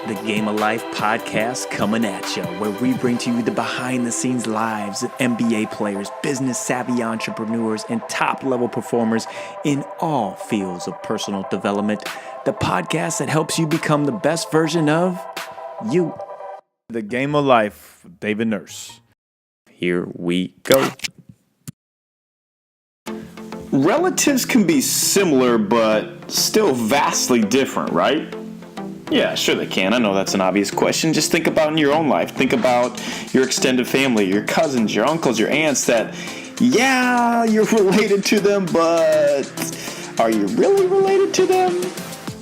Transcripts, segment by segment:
The Game of Life podcast coming at you, where we bring to you the behind-the-scenes lives of NBA players, business-savvy entrepreneurs, and top-level performers in all fields of personal development. The podcast that helps you become the best version of you. The Game of Life, David Nurse. Here we go. Relatives can be similar, but still vastly different, right? Yeah, sure they can. I know that's an obvious question. Just think about in your own life. Think about your extended family, your cousins, your uncles, your aunts that, yeah, you're related to them, but are you really related to them?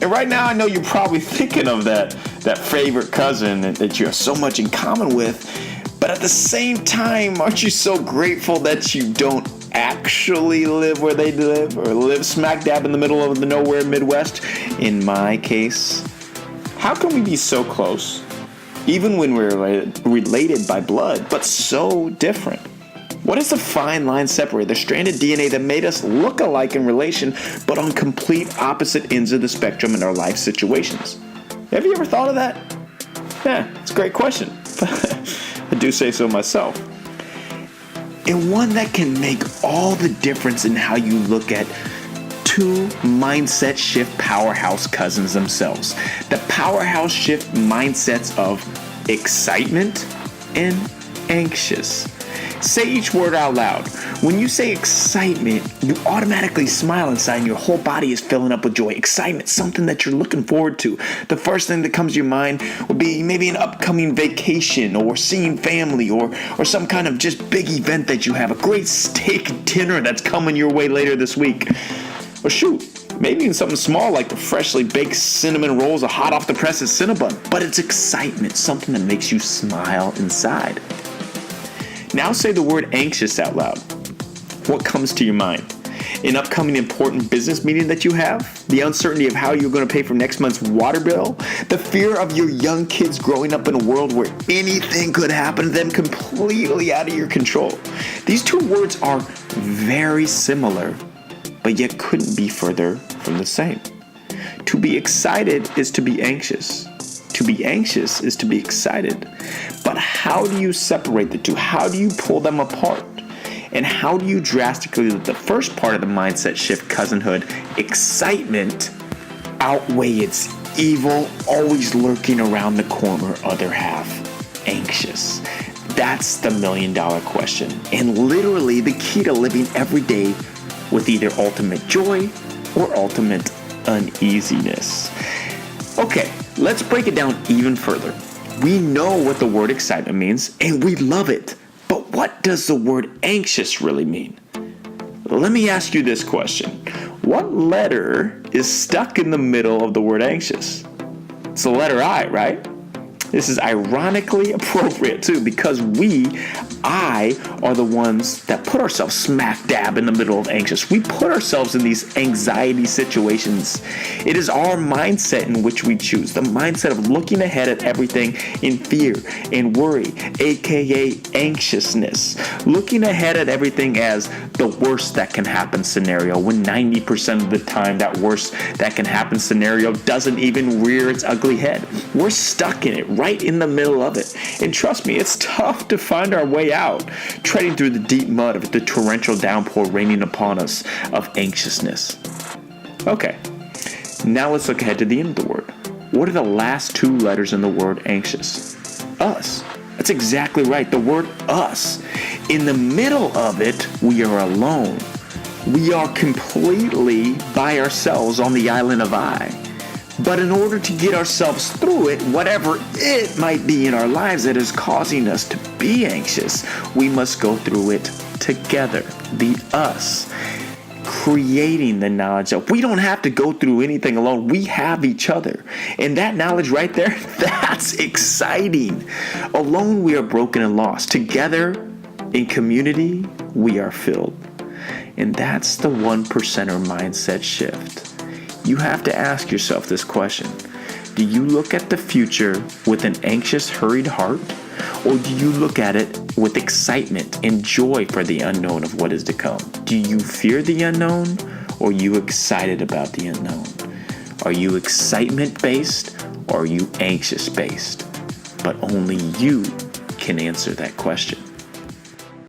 And right now, I know you're probably thinking of that favorite cousin that you have so much in common with, but at the same time, aren't you so grateful that you don't actually live where they live or live smack dab in the middle of the nowhere Midwest? In my case, how can we be so close, even when we're related by blood, but so different? What is the fine line separating the stranded DNA that made us look alike in relation, but on complete opposite ends of the spectrum in our life situations? Have you ever thought of that? Yeah, it's a great question. I do say so myself. And one that can make all the difference in how you look at two mindset shift powerhouse cousins themselves. The powerhouse shift mindsets of excitement and anxious. Say each word out loud. When you say excitement, you automatically smile inside and your whole body is filling up with joy. Excitement, something that you're looking forward to. The first thing that comes to your mind will be maybe an upcoming vacation or seeing family or some kind of just big event that you have. A great steak dinner that's coming your way later this week. Or shoot, maybe even something small like the freshly baked cinnamon rolls or hot off the press Cinnabon. But it's excitement, something that makes you smile inside. Now say the word anxious out loud. What comes to your mind? An upcoming important business meeting that you have? The uncertainty of how you're going to pay for next month's water bill? The fear of your young kids growing up in a world where anything could happen to them completely out of your control? These two words are very similar, but yet couldn't be further from the same. To be excited is to be anxious. To be anxious is to be excited. But how do you separate the two? How do you pull them apart? And how do you drastically let the first part of the mindset shift cousinhood, excitement, outweigh its evil, always lurking around the corner other half, anxious? That's the million-dollar question. And literally the key to living every day with either ultimate joy or ultimate uneasiness. Okay, let's break it down even further. We know what the word excitement means, and we love it. But what does the word anxious really mean? Let me ask you this question. What letter is stuck in the middle of the word anxious? It's the letter I, right? This is ironically appropriate too, because I are the ones that put ourselves smack dab in the middle of anxious. We put ourselves in these anxiety situations. It is our mindset in which we choose, the mindset of looking ahead at everything in fear and worry, aka anxiousness. Looking ahead at everything as the worst that can happen scenario, when 90% of the time that worst that can happen scenario doesn't even rear its ugly head. We're stuck in it, right in the middle of it. And trust me, it's tough to find our way out, treading through the deep mud of the torrential downpour raining upon us of anxiousness. Okay, now let's look ahead to the end of the word. What are the last two letters in the word anxious? Us. That's exactly right, the word us. In the middle of it, we are alone. We are completely by ourselves on the island of I. But in order to get ourselves through it, whatever it might be in our lives that is causing us to be anxious, we must go through it together, the us, creating the knowledge of we don't have to go through anything alone. We have each other. And that knowledge right there, that's exciting. Alone, we are broken and lost. Together, in community, we are filled. And that's the 1% mindset shift. You have to ask yourself this question. Do you look at the future with an anxious, hurried heart? Or do you look at it with excitement and joy for the unknown of what is to come? Do you fear the unknown, or are you excited about the unknown? Are you excitement-based, or are you anxious based? But only you can answer that question.